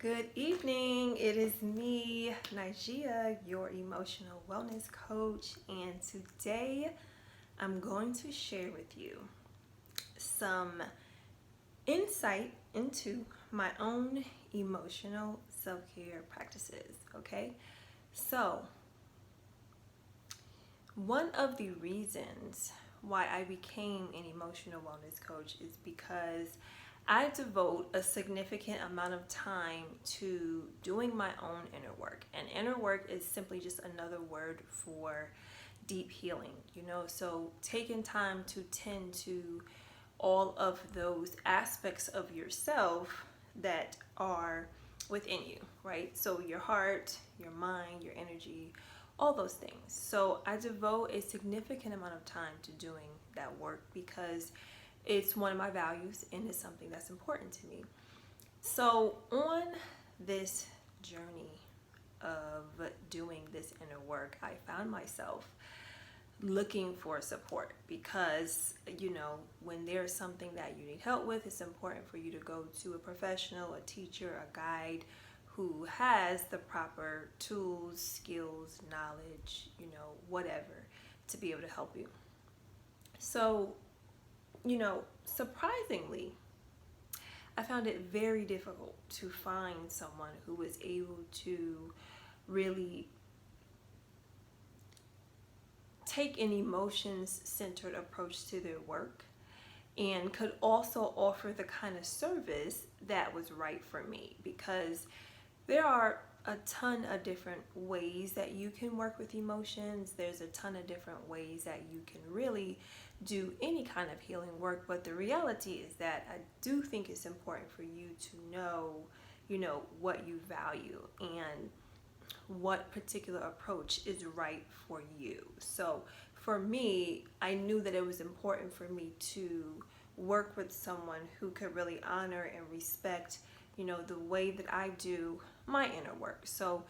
Good evening. It is me, Nigeria, your emotional wellness coach, and today I'm going to share with you some insight into my own emotional self-care practices, okay? So, one of the reasons why I became an emotional wellness coach is because I devote a significant amount of time to doing my own inner work. And inner work is simply just another word for deep healing, So taking time to tend to all of those aspects of yourself that are within you, right? So your heart, your mind, your energy, all those things. So I devote a significant amount of time to doing that work because it's one of my values and it's something that's important to me. So on this journey of doing this inner work, I found myself looking for support because when there's something that you need help with, it's important for you to go to a professional, a teacher, a guide who has the proper tools, skills, knowledge, whatever, to be able to help you. So surprisingly, I found it very difficult to find someone who was able to really take an emotions centered approach to their work and could also offer the kind of service that was right for me, because there are a ton of different ways that you can work with emotions. There's a ton of different ways that you can really do any kind of healing work, but the reality is that I do think it's important for you to know, what you value and what particular approach is right for you. So for me, I knew that it was important for me to work with someone who could really honor and respect, the way that I do my inner work. So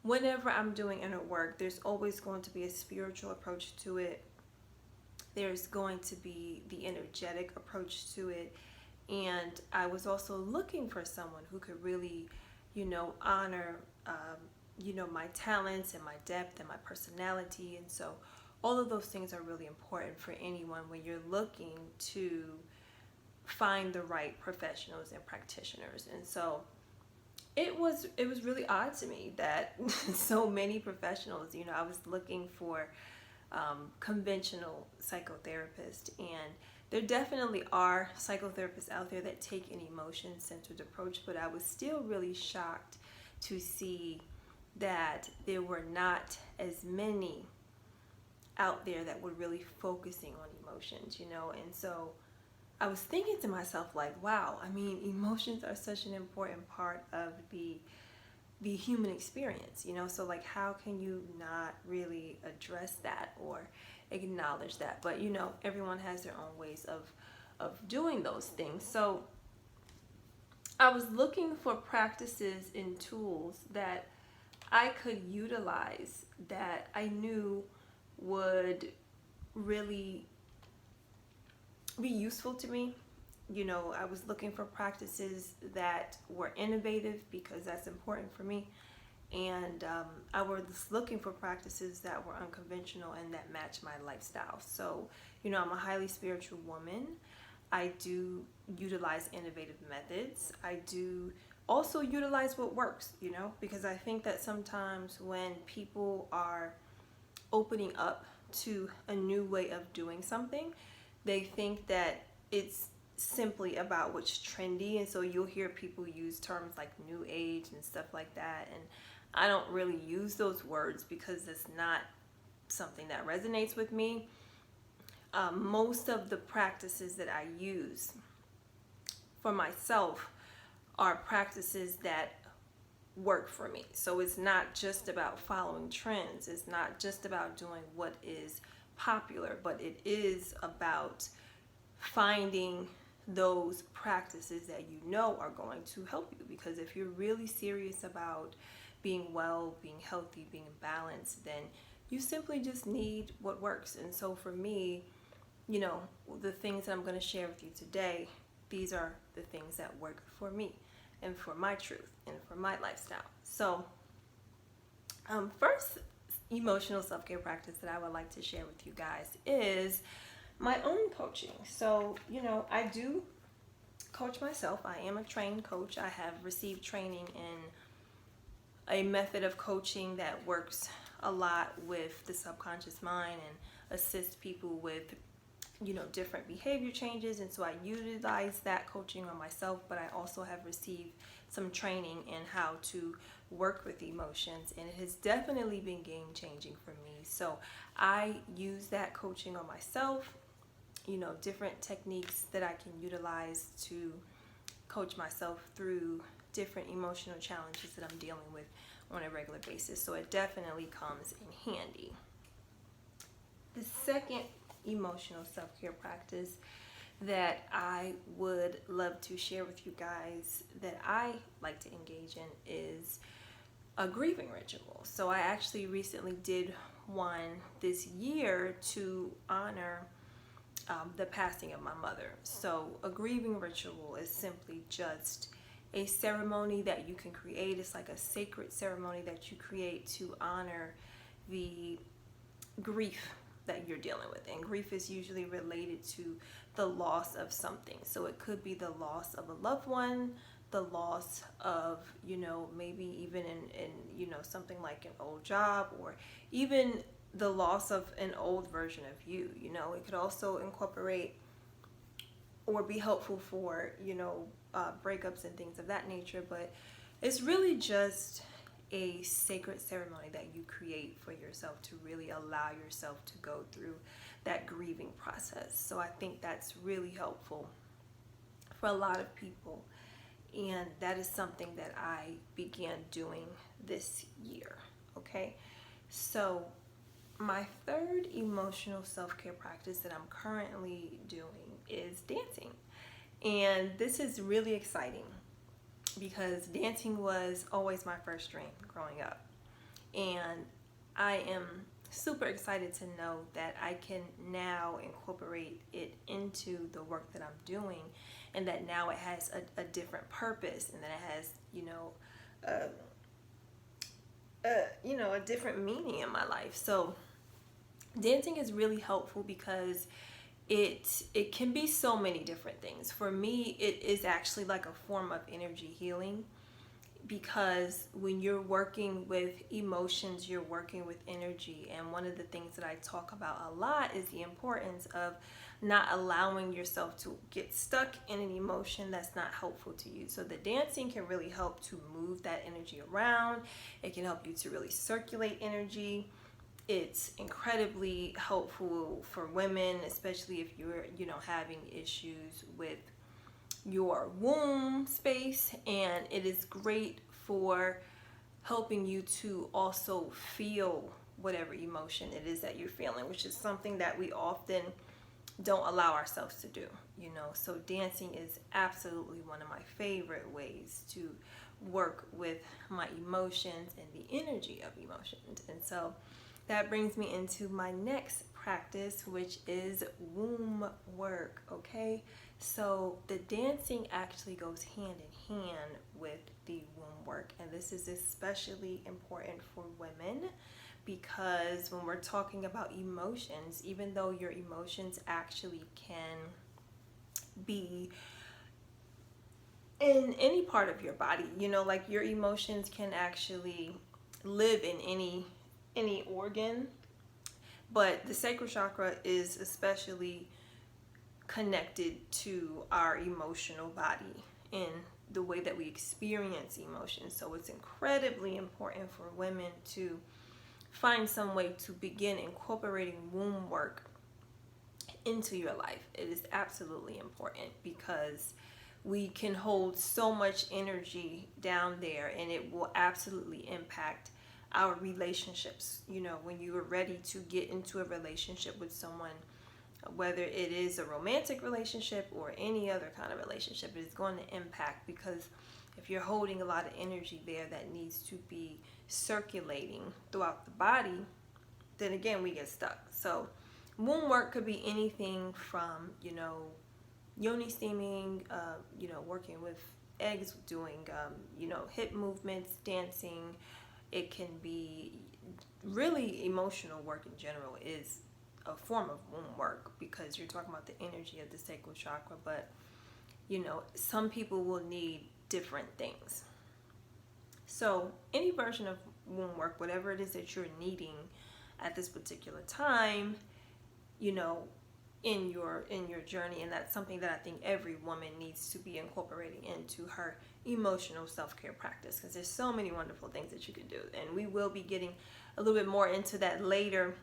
whenever I'm doing inner work, there's always going to be a spiritual approach to it. There's going to be the energetic approach to it. And I was also looking for someone who could really, honor, my talents and my depth and my personality. And so all of those things are really important for anyone when you're looking to find the right professionals and practitioners. And so it was really odd to me that so many professionals, I was looking for conventional psychotherapists, and there definitely are psychotherapists out there that take an emotion-centered approach, but I was still really shocked to see that there were not as many out there that were really focusing on emotions, and so I was thinking to myself, like, wow, I mean, emotions are such an important part of the human experience, so like, how can you not really address that or acknowledge that? But everyone has their own ways of doing those things. So I was looking for practices and tools that I could utilize that I knew would really be useful to me. I was looking for practices that were innovative because that's important for me. And I was looking for practices that were unconventional and that match my lifestyle. So, I'm a highly spiritual woman. I do utilize innovative methods. I do also utilize what works, because I think that sometimes when people are opening up to a new way of doing something, they think that it's simply about what's trendy. And so you'll hear people use terms like new age and stuff like that. And I don't really use those words because it's not something that resonates with me. Most of the practices that I use for myself are practices that work for me. So it's not just about following trends. It's not just about doing what is popular, but it is about finding those practices that are going to help you. Because if you're really serious about being well, being healthy, being balanced, then you simply just need what works. And so for me, the things that I'm going to share with you today, these are the things that work for me. and for my truth and for my lifestyle. So, first emotional self-care practice that I would like to share with you guys is my own coaching. So, I do coach myself. I am a trained coach. I have received training in a method of coaching that works a lot with the subconscious mind and assists people with different behavior changes, and so I utilize that coaching on myself, but I also have received some training in how to work with emotions, and it has definitely been game changing for me. So I use that coaching on myself, different techniques that I can utilize to coach myself through different emotional challenges that I'm dealing with on a regular basis. So it definitely comes in handy. The second emotional self-care practice that I would love to share with you guys that I like to engage in is a grieving ritual. So I actually recently did one this year to honor the passing of my mother. So a grieving ritual is simply just a ceremony that you can create. It's like a sacred ceremony that you create to honor the grief that you're dealing with. And grief is usually related to the loss of something. So it could be the loss of a loved one, the loss of, maybe even in something like an old job, or even the loss of an old version of you. It could also incorporate or be helpful for, breakups and things of that nature. But it's really just a sacred ceremony that you create for yourself to really allow yourself to go through that grieving process. So I think that's really helpful for a lot of people. And that is something that I began doing this year. Okay. So my third emotional self-care practice that I'm currently doing is dancing. And this is really exciting because dancing was always my first dream growing up. And I am super excited to know that I can now incorporate it into the work that I'm doing, and that now it has a different purpose, and that it has, a different meaning in my life. So dancing is really helpful because it can be so many different things. For me, it is actually like a form of energy healing, because when you're working with emotions, you're working with energy. And one of the things that I talk about a lot is the importance of not allowing yourself to get stuck in an emotion that's not helpful to you. So the dancing can really help to move that energy around. It can help you to really circulate energy. It's incredibly helpful for women, especially if you're, having issues with your womb space. And it is great for helping you to also feel whatever emotion it is that you're feeling, which is something that we often don't allow ourselves to do. So dancing is absolutely one of my favorite ways to work with my emotions and the energy of emotions. And so that brings me into my next practice, which is womb work. Okay, so the dancing actually goes hand in hand with the womb work, and this is especially important for women, because when we're talking about emotions, even though your emotions actually can be in any part of your body, like your emotions can actually live in any organ, but the sacral chakra is especially connected to our emotional body in the way that we experience emotions. So it's incredibly important for women to find some way to begin incorporating womb work into your life. It is absolutely important because we can hold so much energy down there, and it will absolutely impact our relationships. When you are ready to get into a relationship with someone, whether it is a romantic relationship or any other kind of relationship, it is going to impact, because if you're holding a lot of energy there that needs to be circulating throughout the body, then again, we get stuck. So womb work could be anything from, yoni steaming, working with eggs, doing, hip movements, dancing. It can be really emotional work in general is a form of womb work because you're talking about the energy of the sacral chakra, but some people will need different things. So any version of womb work, whatever it is that you're needing at this particular time, in your journey, and that's something that I think every woman needs to be incorporating into her emotional self-care practice, because there's so many wonderful things that you can do, and we will be getting a little bit more into that later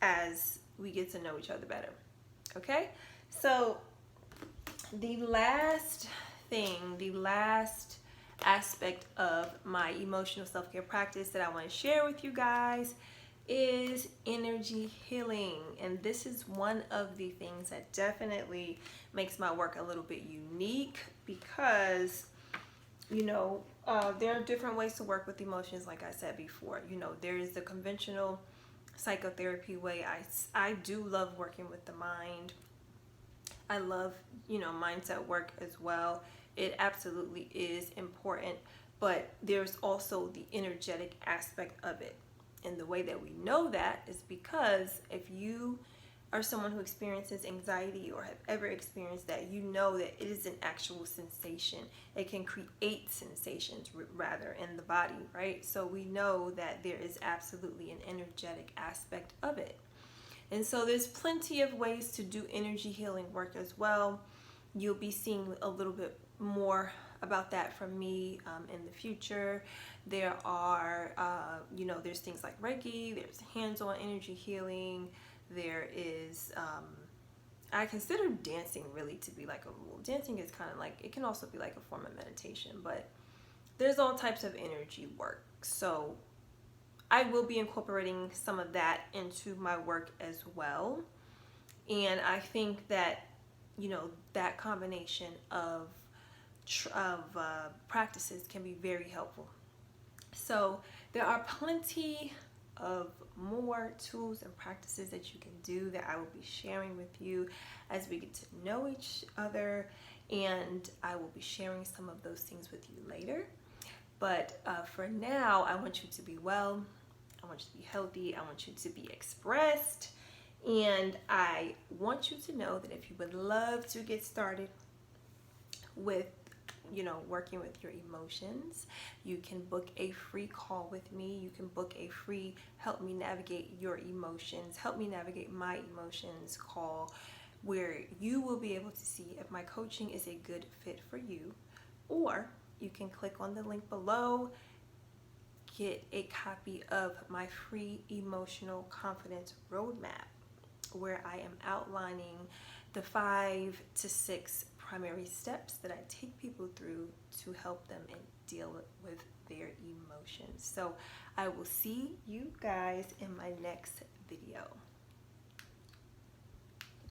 as we get to know each other better. Okay, so the last aspect of my emotional self-care practice that I want to share with you guys is energy healing. And this is one of the things that definitely makes my work a little bit unique because there are different ways to work with emotions. Like I said before, there is the conventional psychotherapy way. I do love working with the mind. I love mindset work as well. It absolutely is important, but there's also the energetic aspect of it. And the way that we know that is because if you are someone who experiences anxiety or have ever experienced that, you know that it is an actual sensation. It can create sensations rather in the body, right? So we know that there is absolutely an energetic aspect of it. And so there's plenty of ways to do energy healing work as well. You'll be seeing a little bit more about that from me in the future. There are, there's things like Reiki, there's hands-on energy healing, there is, I consider dancing really to be like dancing is kind of like, it can also be like a form of meditation, but there's all types of energy work. So I will be incorporating some of that into my work as well. And I think that, that combination of practices can be very helpful. So there are plenty of more tools and practices that you can do that I will be sharing with you as we get to know each other, and I will be sharing some of those things with you later. But for now, I want you to be well, I want you to be healthy, I want you to be expressed, and I want you to know that if you would love to get started with working with your emotions, you can book a free call with me. You can book a free help me navigate your emotions, help me navigate my emotions call, where you will be able to see if my coaching is a good fit for you. Or you can click on the link below, get a copy of my free emotional confidence roadmap, where I am outlining the 5 to 6 primary steps that I take people through to help them and deal with their emotions. So I will see you guys in my next video.